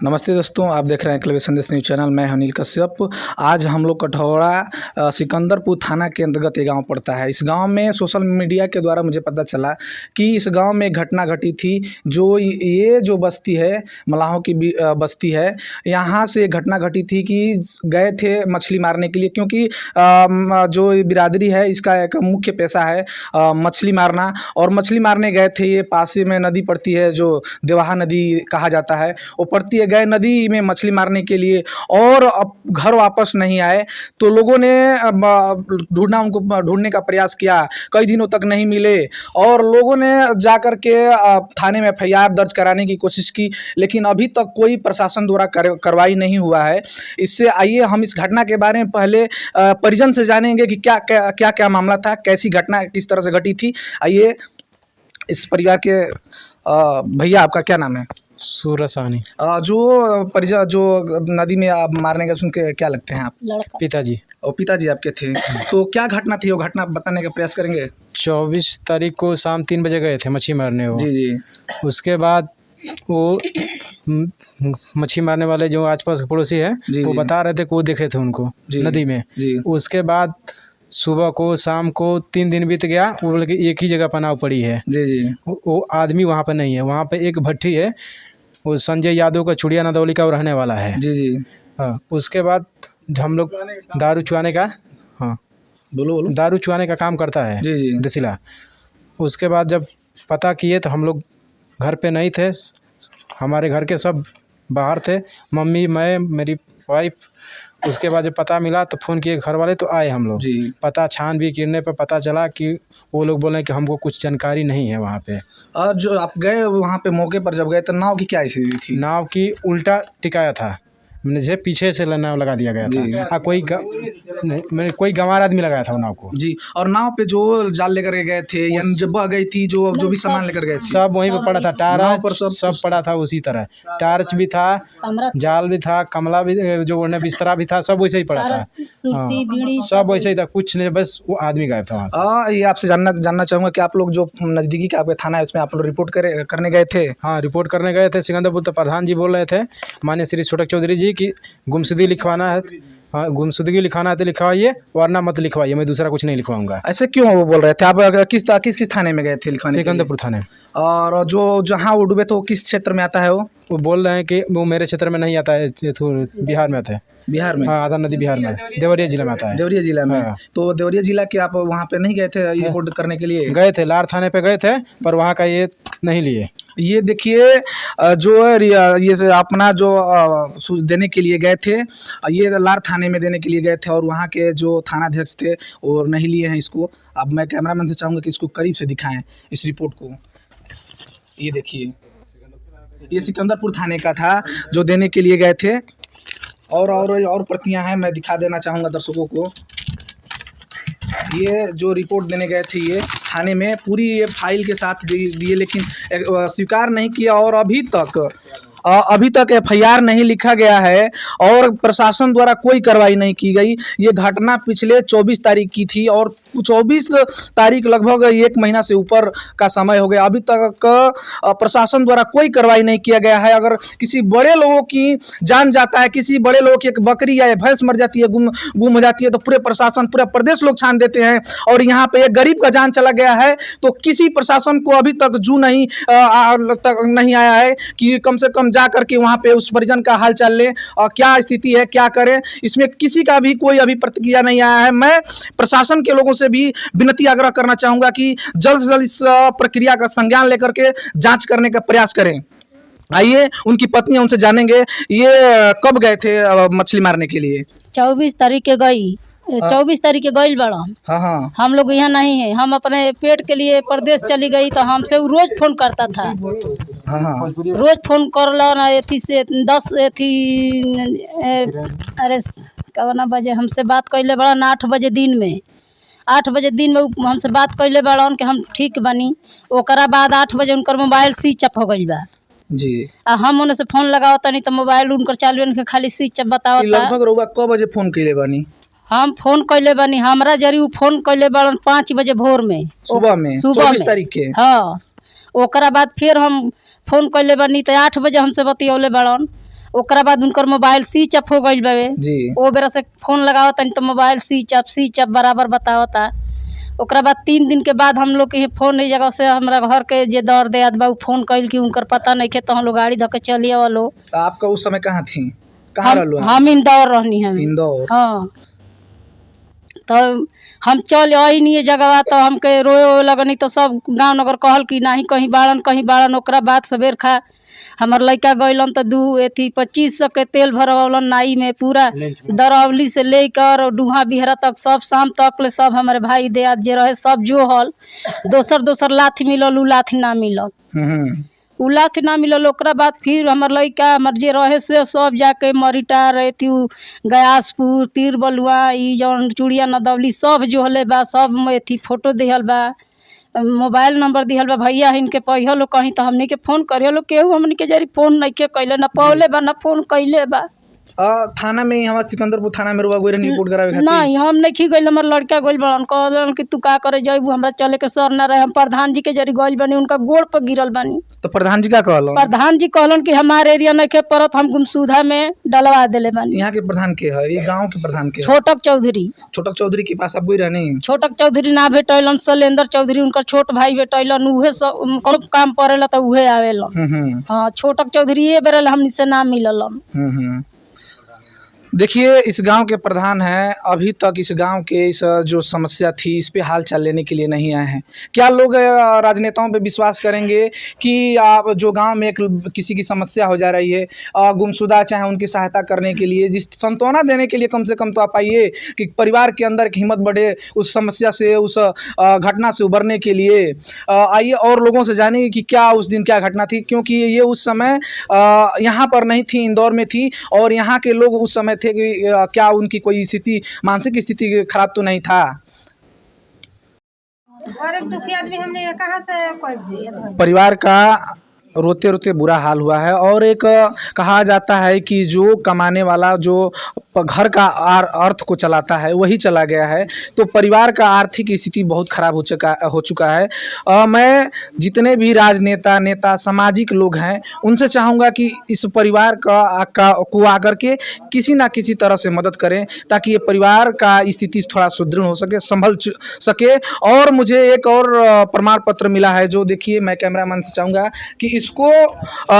नमस्ते दोस्तों, आप देख रहे हैं एकलव्य संदेश न्यूज़ चैनल। मैं अनिल कश्यप। आज हम लोग कठौरा सिकंदरपुर थाना के अंतर्गत ये गांव पड़ता है। इस गांव में सोशल मीडिया के द्वारा मुझे पता चला कि इस गांव में घटना घटी थी। ये जो बस्ती है, मलाहों की बस्ती है, यहाँ से घटना घटी थी कि गए थे मछली मारने के लिए, क्योंकि जो बिरादरी है इसका एक मुख्य पेशा है मछली मारना। और मछली मारने गए थे। ये पास में नदी पड़ती है जो देवाहा नदी कहा जाता है, वो पड़ती है। गए नदी में मछली मारने के लिए और अब घर वापस नहीं आए, तो लोगों ने उनको ढूंढने का प्रयास किया। कई दिनों तक नहीं मिले और लोगों ने जाकर के थाने में एफआईआर दर्ज कराने की कोशिश की, लेकिन अभी तक कोई प्रशासन द्वारा कार्रवाई नहीं हुआ है। इससे आइए हम इस घटना के बारे में पहले परिजन से जानेंगे कि क्या क्या क्या क्या मामला था, कैसी घटना किस तरह से घटी थी। आइए इस परिवार के भैया, आपका क्या नाम है? सूरसानी। जो नदी में आप मारने गए, सुन के क्या लगते हैं आप? पिताजी। और पिताजी आपके थे। तो क्या घटना थी, वो घटना बताने का प्रयास करेंगे। 24 तारीख को शाम 3 बजे गए थे मच्छी मारने वो। जी जी। उसके बाद वो मच्छी मारने वाले जो आसपास के पड़ोसी है वो बता रहे थे कि वो देखे थे उनको नदी में। उसके बाद सुबह को शाम को 3 दिन बीत गया। वो बोले कि एक ही जगह पनाव पड़ी है। जी जी। वो आदमी वहाँ पर नहीं है। वहाँ पे एक भट्टी है, वो संजय यादव का चुड़िया नदौली का रहने वाला है। जी जी। हाँ, उसके बाद हम लोग दारू चुआने का बोलो दारू चुआने का काम करता है। जी जी। देसिला। उसके बाद जब पता किए तो हम लोग घर पे नहीं थे, हमारे घर के सब बाहर थे, मम्मी, मैं, मेरी वाइफ। उसके बाद जब पता मिला तो फ़ोन किए घर वाले, तो आए हम लोग। पता छानबीन करने पर पता चला कि वो लोग बोले कि हमको कुछ जानकारी नहीं है वहाँ पे। और जो आप गए वहाँ पे मौके पर जब गए तो नाव की क्या स्थिति थी? नाव की उल्टा टिकाया था, मुझे पीछे से नाव लगा दिया गया था। कोई गंवार आदमी लगाया था नाव को। जी। और नाव पे जो जाल लेकर के गए थे या जब बह गई थी, जो भी सामान लेकर गए थे सब वहीं पे पड़ा था। टार पर सब पड़ा था उसी तरह। टार्च भी था, जाल भी था, कमला भी, जो बिस्तरा भी था, सब वैसे ही पड़ा था। सब वैसे ही था, कुछ नहीं, बस वो आदमी गायब था वहाँ से। ये आपसे जानना चाहूँगा कि आप लोग जो नज़दीकी का आपका थाना है उसमें आप लोग रिपोर्ट करने गए थे? हाँ, रिपोर्ट करने गए थे। सिकंदरपुर तो प्रधान जी बोल रहे थे, माननीय श्री छोटक चौधरी जी, की गुमशुदगी लिखवाना है। हाँ, गुमशुदगी लिखवाना है तो लिखवाइए, वरना मत लिखवाइए, मैं दूसरा कुछ नहीं लिखवाऊंगा। ऐसे क्यों वो बोल रहे थे? आप किस थाने में गए थे लिखवाने? सिकंदरपुर थाने। और जहाँ वो डूबे तो किस क्षेत्र में आता है? वो बोल रहे हैं कि वो मेरे क्षेत्र में नहीं आता है, बिहार में आता है। बिहार में? हाँ, आधा नदी बिहार में, देवरिया जिला में आता है। देवरिया जिला में? हाँ। तो देवरिया जिला के आप वहाँ पे नहीं गए थे रिपोर्ट करने के लिए? गए थे, लार थाने पे गए थे, पर वहाँ का ये नहीं लिए। ये देखिए, जो ये अपना जो देने के लिए गए थे, ये लार थाने में देने के लिए गए थे और वहाँ के जो थानाध्यक्ष थे वो नहीं लिए हैं इसको। अब मैं कैमरामैन से चाहूँगा कि इसको करीब से दिखाएं इस रिपोर्ट को। ये देखिए, ये सिकंदरपुर थाने का था जो देने के लिए गए थे। और प्रतियां हैं, मैं दिखा देना चाहूँगा दर्शकों को। ये जो रिपोर्ट देने गए थे ये थाने में पूरी ये फाइल के साथ दिए, लेकिन स्वीकार नहीं किया और अभी तक एफआईआर नहीं लिखा गया है और प्रशासन द्वारा कोई कार्रवाई नहीं की गई। ये घटना पिछले 24 तारीख की थी और 24 तारीख लगभग 1 महीना से ऊपर का समय हो गया। अभी तक प्रशासन द्वारा कोई कार्रवाई नहीं किया गया है। अगर किसी बड़े लोगों की जान जाता है, किसी बड़े लोगों की एक बकरी या भैंस मर जाती है, गुम हो जाती है, तो पूरे प्रशासन, पूरा प्रदेश लोग छान देते हैं। और यहाँ पे एक गरीब का जान चला गया है तो किसी प्रशासन को अभी तक नहीं आया है कि कम से कम जा करके वहाँ पे उस परिजन का हाल चाल लें और क्या स्थिति है, क्या करें। इसमें किसी का भी कोई अभी प्रतिक्रिया नहीं आया है। मैं प्रशासन के लोगों से भी विनती आग्रह करना चाहूँगा कि जल्द से जल्द इस प्रक्रिया का संज्ञान लेकर के जांच करने का प्रयास करें। आइए उनकी पत्नी, उनसे जानेंगे ये कब गए थे मछली मारने के लिए? 24 तारीख के गई, 24 तारीख के गई बड़ा। हाँ। हम लोग यहाँ नहीं है, हम अपने पेट के लिए प्रदेश चली गई तो हमसे वो रोज फोन करता था। हाँ। रोज फोन कर लो ना, एथी से 10 अरे कवना बजे हमसे बात कैले बड़ा, 8 बजे दिन में 8 बजे दिन में हमसे बात कैले बड़ा कि हम ठीक बनी। ओकरा बाद 8 बजे उनकर मोबाइल स्विच ऑफ हो गई बा जी। हम उन्हें से फोन लगाओ तनी तो मोबाइल उनकर चालू के खाली स्विच ऑफ बताओ। लगभग रउआ क बजे फोन कैले बानी? हम फोन कैले बानी, हमरा जरी फोन कैले बड़न 5 बजे भोर में, सुबह में 24 तारीख के। हाँ, ओकरा बाद फिर हम फोन कैले बानी तो 8 बजे हमसे बतियौले बड़न। ओकरा बाद उनकर मोबाइल स्विच ऑफ हो गइल बावे जी ओ बेरा से फोन लगावत तनी तो मोबाइल स्विच ऑफ बराबर बतावता। ओकरा बाद 3 दिन के बाद हम लोग के फोन नहीं जगह से हमरा घर के जे दर दे बा फोन कइल कि उनकर पता नहीं के तो हम लोग गाड़ी धके चली आवलो। तो आपका उस समय कहाँ थी, कहाँ रहलो? हम इंदौर रहनी है। इंदौर? हाँ। तो हम चल आई नहीं जगह तो हमके रोए लगनी तो सब गाँव नगर कहल कि नहीं कहीं बाड़न। ओकरा बाद सवेर खा हमार लड़का गइलन तो 2500 के तेल भरवलन नाई में, पूरा दरौली से लेकर डूहा बिहरा तक सब शाम तक ले सब हमारे भाई देहात जे रहे सब जो हल दोसर लाठी मिलल उ लाठी ना मिलल। उ लाठी ना मिलल। ओकरा बाद फिर हमार लड़का हमार जे रहे से सब जाके मरीटा रहे थी गयासपुर तीर बलुआ ई जौन चूड़िया नदौली सब जो हले बा सब में फोटो दिहल बा, मोबाइल नंबर दिहल बा। भैया इनके पहिया लो कहीं तो हमने के फोन करियो लो केहू हमने के जरी फोन नहीं के कैले ना पौले बा ना फोन कैले बा। थाना में हमारे सिकंदरपुर थाना में रुआ गोरे रिपोर्ट करावे खातिर? नहीं हम नहीं खी गइल। हमार लड़का गइल बड़न कहलन कि तू का करे जइबू हमरा चले के सर ना रहे। हम प्रधान जी के जरी गइल बानी उनका गोड़ पर गिरल बानी। तो प्रधान जी का कहलन? प्रधान जी कहलन कि हमारे एरिया नहीं के परत हम गुमसुधा में डलवा देले बानी। यहाँ के प्रधान के है? ये गांव के प्रधान के? छोटक चौधरी। छोटक चौधरी के पास आप गई रहनी? छोटक चौधरी ना भेटैलन, शैलेंद्र चौधरी उनकर छोट भाई भेटैलन, उहे सब कोनो काम पड़ेला तो उहे आवेलन। हाँ छोटक चौधरी ये बेरल हमनी से ना मिललन। देखिए इस गांव के प्रधान हैं, अभी तक इस गांव के इस जो समस्या थी इस पे हाल चाल लेने के लिए नहीं आए हैं। क्या लोग राजनेताओं पे विश्वास करेंगे कि आप जो गांव में एक किसी की समस्या हो जा रही है गुमशुदा चाहे उनकी सहायता करने के लिए जिस सांत्वना देने के लिए कम से कम तो आप आइए कि परिवार के अंदर की हिम्मत बढ़े उस समस्या से उस घटना से उबरने के लिए आइए और लोगों से जानिए कि क्या उस दिन क्या घटना थी, क्योंकि ये उस समय यहाँ पर नहीं थी, इंदौर में थी और यहाँ के लोग उस समय थे कि क्या उनकी कोई स्थिति मानसिक स्थिति खराब तो नहीं था। और एक दुखी आदमी हमने कहाँ से कर दिया। परिवार का रोते रोते बुरा हाल हुआ है और एक कहा जाता है कि जो कमाने वाला जो घर का अर्थ को चलाता है वही चला गया है, तो परिवार का आर्थिक स्थिति बहुत खराब हो चुका है। मैं जितने भी राजनेता नेता सामाजिक लोग हैं उनसे चाहूँगा कि इस परिवार को आकर के किसी ना किसी तरह से मदद करें ताकि ये परिवार का स्थिति थोड़ा सुदृढ़ हो सके, संभल सके। और मुझे एक और प्रमाण पत्र मिला है जो देखिए मैं कैमरामैन से चाहूँगा कि इसको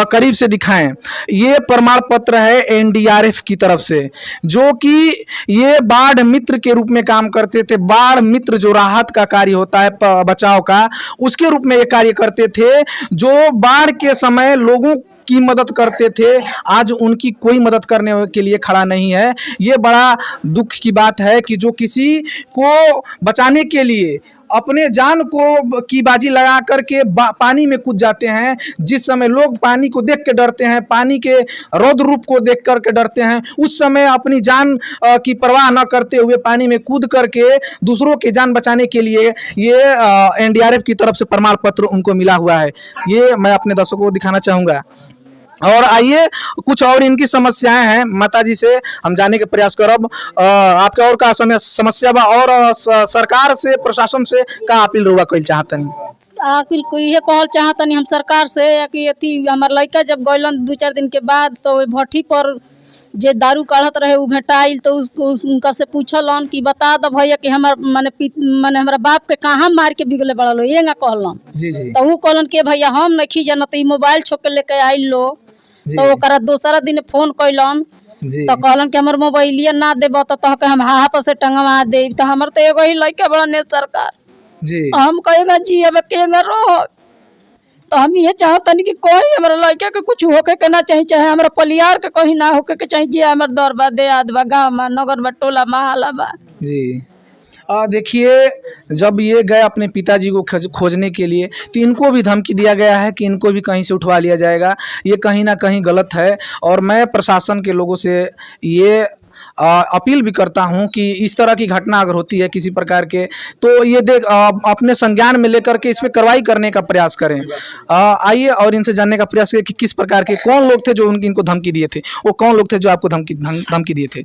करीब से दिखाएं। ये प्रमाण पत्र है एनडीआरएफ की तरफ से जो कि ये बाढ़ मित्र के रूप में काम करते थे। बाढ़ मित्र जो राहत का कार्य होता है बचाव का, उसके रूप में ये कार्य करते थे, जो बाढ़ के समय लोगों की मदद करते थे। आज उनकी कोई मदद करने के लिए खड़ा नहीं है। ये बड़ा दुख की बात है कि जो किसी को बचाने के लिए अपने जान को की बाजी लगा करके पानी में कूद जाते हैं। जिस समय लोग पानी को देख के डरते हैं, पानी के रौद्र रूप को देख करके डरते हैं, उस समय अपनी जान की परवाह न करते हुए पानी में कूद करके दूसरों की जान बचाने के लिए ये एनडीआरएफ की तरफ से प्रमाण पत्र उनको मिला हुआ है। ये मैं अपने दर्शकों को दिखाना चाहूँगा। और आइए कुछ और इनकी समस्याएं हैं माताजी से हम जाने के प्रयास करब। आपके और का समस्या बा और सरकार से प्रशासन से का अपील रुआ कइल चाहतनी? अपील कोई है कहल चाहतनी हम सरकार से कि अथी हमार लड़का जब गइलन 2-4 दिन के बाद तो भट्ठी पर जे दारू काढ़त रहे उ भेटाइल तो उनका से पूछलन कि बता दो भैया कि हमार माने हमारा बाप के कहाँ मार के बिगले बड़ा लो ये कहलन। जी जी। तो उ कहलन के भैया हम नहीं जानत ई मोबाइल छोड़ के लेके आइल लो। तो ओकरा दूसरा दिन फोन कैलन तो कहलन कि हमार मोबाइलिया ना देब तो हम हाथ से टंगवा दे। तो हमार तो एगो ही लड़का बड़ा ने सरकार जी हम कहेगा जी अब केगा रहो। तो हम ये चाहतनी कि कोई हमारा लड़का के कुछ होके के ना चाहिए, चाहे हमारा परिवार के कहीं ना होके के चाहिए। जे हमार दर बा देहात बा गाँव में नगर बा टोला महला बा। जी देखिए जब ये गए अपने पिताजी को खोजने के लिए तो इनको भी धमकी दिया गया है कि इनको भी कहीं से उठवा लिया जाएगा। ये कहीं ना कहीं गलत है और मैं प्रशासन के लोगों से ये अपील भी करता हूं कि इस तरह की घटना अगर होती है किसी प्रकार के तो ये अपने संज्ञान में लेकर के इस पर कार्रवाई करने का प्रयास करें। आइए और इनसे जानने का प्रयास करें कि किस प्रकार के कौन लोग थे जो इनको धमकी दिए थे। वो कौन लोग थे जो आपको धमकी दिए थे?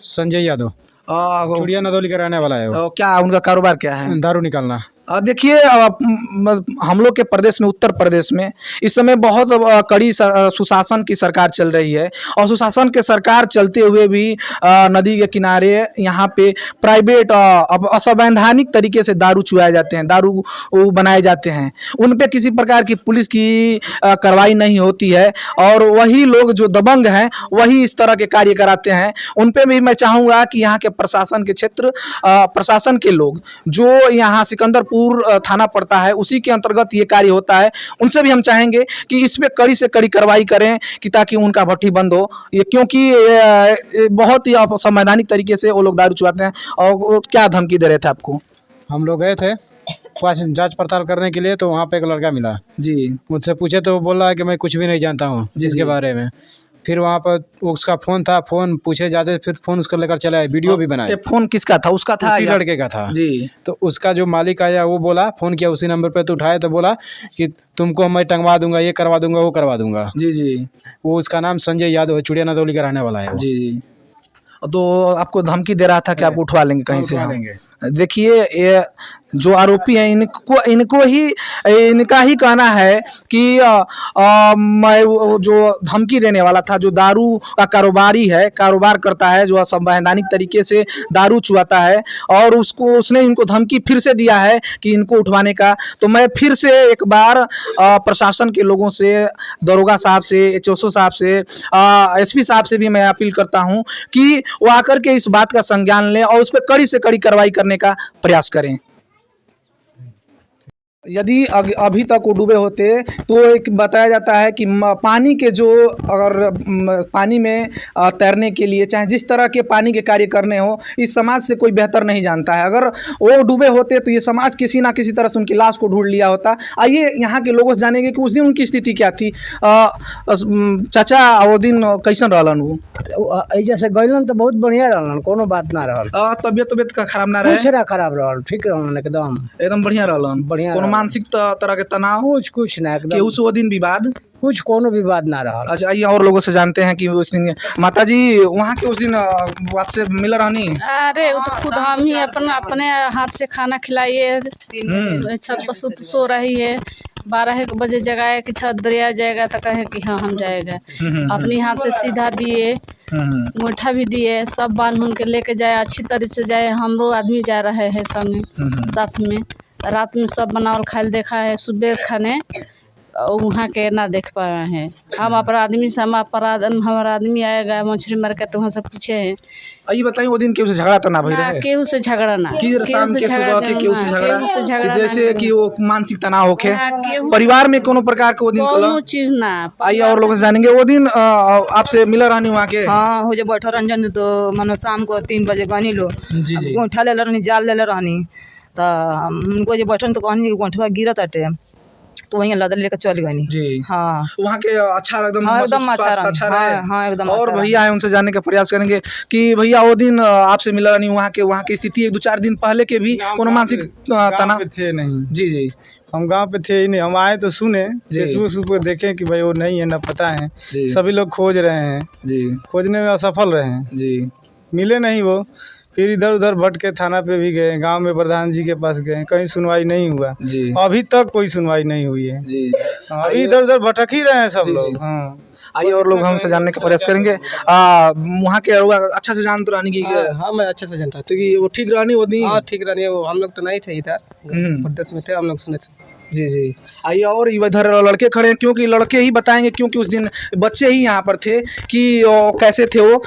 संजय यादव। चुड़िया नदौली का रहने वाला है वो। क्या उनका कारोबार क्या है? दारू निकालना। देखिए हम लोग के प्रदेश में, उत्तर प्रदेश में इस समय बहुत कड़ी सुशासन की सरकार चल रही है और सुशासन के सरकार चलते हुए भी नदी के किनारे यहाँ पे प्राइवेट असंवैधानिक तरीके से दारू चुराए जाते हैं, दारू बनाए जाते हैं। उन पे किसी प्रकार की पुलिस की कार्रवाई नहीं होती है और वही लोग जो दबंग हैं वही इस तरह के कार्य कराते हैं। उन पे भी मैं चाहूँगा कि यहाँ के प्रशासन के क्षेत्र प्रशासन के लोग, जो यहाँ सिकंदरपुर थाना पड़ता है उसी के अंतर्गत ये कार्य होता है, उनसे भी हम चाहेंगे कि इस पे कड़ी से कड़ी कार्रवाई करें कि ताकि उनका भट्टी बंद हो। ये क्योंकि बहुत ही असंवैधानिक तरीके से वो लोग दारू चुराते हैं। और वो क्या धमकी दे रहे थे आपको? हम लोग गए थे जांच पड़ताल करने के लिए, तो वहाँ पे एक लड़का मिला जी, मुझसे पूछे तो वो बोल रहा है कि मैं कुछ भी नहीं जानता हूँ जिसके बारे में। फिर वहाँ पर उसका फ़ोन था, फ़ोन पूछे जाते, फिर फ़ोन उसको लेकर चले आए, वीडियो भी बनाए। फ़ोन किसका था? उसका था? उसी लड़के का था जी। तो उसका जो मालिक आया वो बोला, फ़ोन किया उसी नंबर पे, तो उठाया तो बोला कि तुमको मैं टंगवा दूंगा, ये करवा दूंगा, वो करवा दूंगा। जी जी। वो उसका नाम संजय यादव है, चुड़िया नदौली का रहने वाला है जी जी। तो आपको धमकी दे रहा था कि आप उठवा लेंगे कहीं से? देखिए ये जो आरोपी हैं इनका ही कहना है कि मैं जो धमकी देने वाला था, जो दारू का कारोबार करता है, जो असंवैधानिक तरीके से दारू चुराता है, और उसने इनको धमकी फिर से दिया है कि इनको उठवाने का। तो मैं फिर से एक बार प्रशासन के लोगों से, दरोगा साहब से, HOSO साहब से, SP साहब से भी मैं अपील करता हूं कि वो आकर के इस बात का संज्ञान लें और उस पर कड़ी से कड़ी कार्रवाई करने का प्रयास करें। यदि अभी तक वो डूबे होते तो एक बताया जाता है कि पानी के जो, अगर पानी में तैरने के लिए चाहे जिस तरह के पानी के कार्य करने हो, इस समाज से कोई बेहतर नहीं जानता है। अगर वो डूबे होते तो ये समाज किसी ना किसी तरह से उनकी लाश को ढूंढ लिया होता। आइए यहाँ के लोगों से जानेंगे कि उस दिन उनकी स्थिति क्या थी। चाचा वो दिन कैसन रहलन? वो जैसे गइलन तो बहुत बढ़िया रहलन, कोनो बात ना रहल। तबियत का खराब ना रहे? कुछ ना खराब रहल, ठीक रहलन, एकदम बढ़िया रहलन। बढ़िया मानसिक तरह के तनाव? कुछ ना, एकदम। केहू से वो दिन विवाद? कुछ कोनो विवाद ना रहा। अच्छा, आइए और लोगों से जानते हैं कि उस दिन माता जी वहाँ के उस दिन आपसे मिल रहनी? अरे वो तो खुद हम ही अपने हाथ से खाना खिलाइए, छत पर सो रही है, 12 बजे जगाए कि छत दरिया जाएगा, तो कहे कि हाँ हम जाएगा। अपने हाथ से सीधा दिए, गोइठा भी दिए, सब बांध के लेके जाए, अच्छी तरह से जाए। हम लोग आदमी जा रहे हैं संग साथ में, रात में सब बनावल खाए देखा है, सुबह खाने वहाँ के ना देख पाए हैं। हम अपना आदमी से हमारा आदमी आएगा मछली मार के, तो वहाँ से पूछे हैं। ये बताइए वो दिन केहू से झगड़ा तो ना भई रहे? केहू से झगड़ा ना, केहू से झगड़ा, जैसे कि वो मानसिक तनाव होके परिवार में कोनो प्रकार के वो दिन कोनो चीज ना। आइए और लोगों से जानेंगे वो दिन आपसे मिला रहनी वहाँ के? हाँ, हो जे बैठो रंजन, तो मनो शाम को 3 बजे गनी लो, गोइठा ले रहनी, जाल ले रहनी, तो उनको जो बैठन तो कहनी गोइठवा गिरत अटे, तो वहीं लदल लेकर चल गई जी। हाँ, वहाँ के अच्छा एकदम? हाँ, एकदम अच्छा रहे। हाँ, एकदम। और भैया है, उनसे जानने का प्रयास करेंगे कि भैया वो दिन आपसे मिला नहीं, वहाँ की स्थिति 1-2-4 दिन पहले के भी कोनो मानसिक तनाव थे? नहीं जी जी, हम गांव पे थे ही नहीं। हम आए तो सुने, फेसबुक पे देखें कि भाई वो नहीं है, ना पता है। सभी लोग खोज रहे हैं जी, खोजने में असफल रहे हैं जी, मिले नहीं वो। फिर इधर उधर भटक के थाना पे भी गए, गांव में प्रधान जी के पास गए, कहीं सुनवाई नहीं हुआ जी। अभी तक कोई सुनवाई नहीं हुई है जी। अभी इधर उधर भटक ही रहे हैं सब लोग। हाँ, आइए और लोग हमसे जानने का प्रयास करेंगे। वहाँ के अच्छा से जान तो रानी की? हाँ, मैं अच्छे से जानता तो कि वो ठीक रहनी वो दिन? हाँ, ठीक रहनी है। वो हम लोग तो नहीं थे इधर, प्रदेश में थे, हम लोग सुने थे जी जी। आइए और इधर लड़के खड़े हैं, क्योंकि लड़के ही बताएंगे, क्योंकि उस दिन बच्चे ही यहाँ पर थे कि कैसे थे वो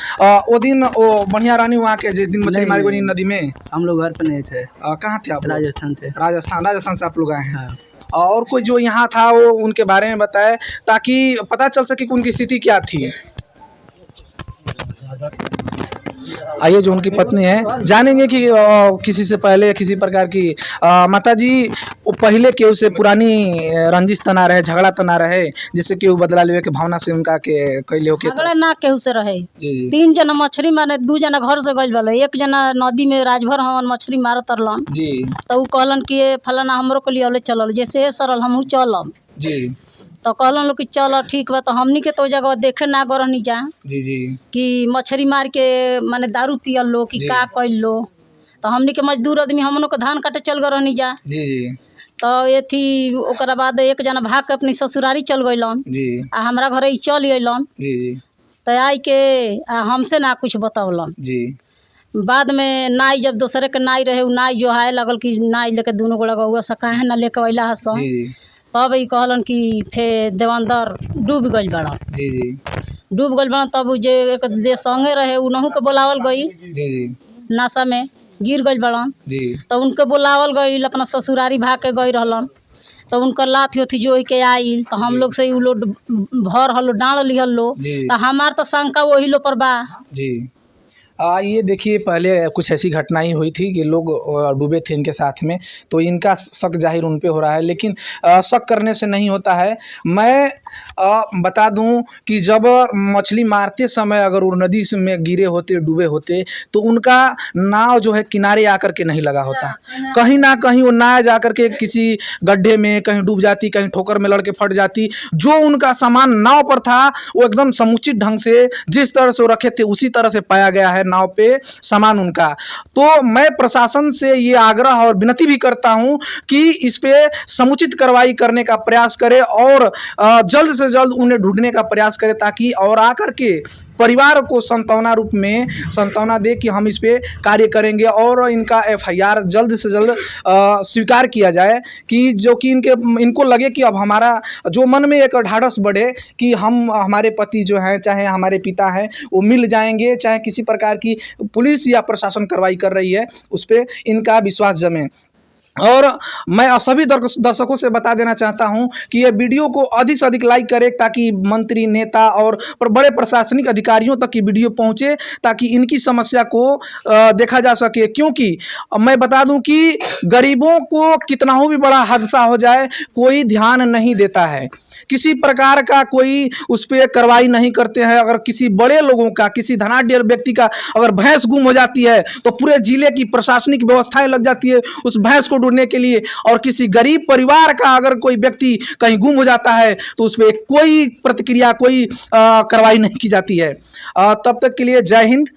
दिन वो बढ़िया रानी वहाँ के जिस दिन मछली मारी गई नदी में। हम लोग घर पे नहीं थे। कहाँ थे आप? राजस्थान थे। राजस्थान से आप लोग आए हैं? और कोई जो यहाँ था वो उनके बारे में बताए ताकि पता चल सके कि उनकी स्थिति क्या थी। आइए जो उनकी पत्नी है जानेंगे कि किसी से पहले किसी प्रकार की माता जी वो पहले केहू से पुरानी रंजिश तना रहे, झगड़ा तना रहे, जिससे केहू बदला लेवे के भावना से उनका के कैले हो के झगड़ा ना केहू से रहे जी। 3 जना मछली मारे, 2 जना घर से गइल वाले, 1 जना नदी में राजभर हमन मछली मारत तरलन जी। तो उ कहलन कि फलाना हमरो को लिया चलल, जैसे सरल हमहू चलम जी। तो कहलन लोग कि चलो ठीक बा। तो हमनी के तो जगह देखे ना गो रहनी जा जी जी कि मछली मार के माने दारू पियल लो कि का कैल लो। तो हमनी के मजदूर आदमी हमनों के धान काटे चल गए रहनी जा। जी जी तो ये थी ओकरा बाद एक जना भाग के अपनी ससुरारी चल गइलन जी आ हमरा घरे ई चल अइलन। जी जी तो आई के हमसे ना कुछ बतौलन। जी बाद में नाई जब दूसरे के नाई रहे उ नाई जो है लगल कि नाई लेके दोनों गोड़ा गौआ से काहे ना लेके अइला हसन। जी तब ई कहलन कि थे देवंदर डूब गइल बड़ा। जी जी डूब गइल बड़ा तब उ जे एक दे संगे रहे उनहु के बुलावल गई जी जी नासा में गिर गइल बड़न। जी तो उनके बुलावल गई अपना ससुरारी भाग के गई रहलन। तो उनकर लाथी उथी जो के आइल तो हम लोग से उ लोग भर हलो डांड लिहल लो। जी तो हमार तो शंका वही लो पर बा। जी ये देखिए पहले कुछ ऐसी घटनाएं हुई थी कि लोग डूबे थे इनके साथ में, तो इनका शक जाहिर उन पे हो रहा है, लेकिन शक करने से नहीं होता है। मैं बता दूं कि जब मछली मारते समय अगर वो नदी में गिरे होते डूबे होते तो उनका नाव जो है किनारे आकर के नहीं लगा होता, कहीं ना कहीं वो नाव जाकर के किसी गड्ढे में कहीं डूब जाती, कहीं ठोकर में लड़ के फट जाती। जो उनका सामान नाव पर था वो एकदम समुचित ढंग से जिस तरह से वो रखे थे उसी तरह से पाया गया है नाव पे सामान उनका। तो मैं प्रशासन से ये आग्रह और विनती भी करता हूं कि इस पे समुचित कार्रवाई करने का प्रयास करे और जल्द से जल्द उन्हें ढूंढने का प्रयास करे, ताकि और आकर के परिवार को सांत्वना रूप में सांत्वना दे कि हम इस पे कार्य करेंगे और इनका एफआईआर जल्द से जल्द स्वीकार किया जाए, कि जो कि इनको लगे कि अब हमारा जो मन में एक ढाढ़स बढ़े कि हम हमारे पति जो हैं चाहे हमारे पिता हैं वो मिल जाएंगे, चाहे किसी प्रकार की पुलिस या प्रशासन कार्रवाई कर रही है उस पर इनका विश्वास जमे। और मैं सभी दर्शकों से बता देना चाहता हूं कि ये वीडियो को अधिक से अधिक लाइक करें ताकि मंत्री नेता और बड़े प्रशासनिक अधिकारियों तक ये वीडियो पहुंचे, ताकि इनकी समस्या को देखा जा सके। क्योंकि मैं बता दूं कि गरीबों को कितना भी बड़ा हादसा हो जाए कोई ध्यान नहीं देता है, किसी प्रकार का कोई उस पर कार्रवाई नहीं करते हैं। अगर किसी बड़े लोगों का, किसी धनाढ्य व्यक्ति का अगर भैंस गुम हो जाती है तो पूरे जिले की प्रशासनिक व्यवस्थाएं लग जाती है उस भैंस को ढूंढने के लिए, और किसी गरीब परिवार का अगर कोई व्यक्ति कहीं गुम हो जाता है तो उस पर कोई प्रतिक्रिया, कोई कार्रवाई नहीं की जाती है। तब तक के लिए जय हिंद।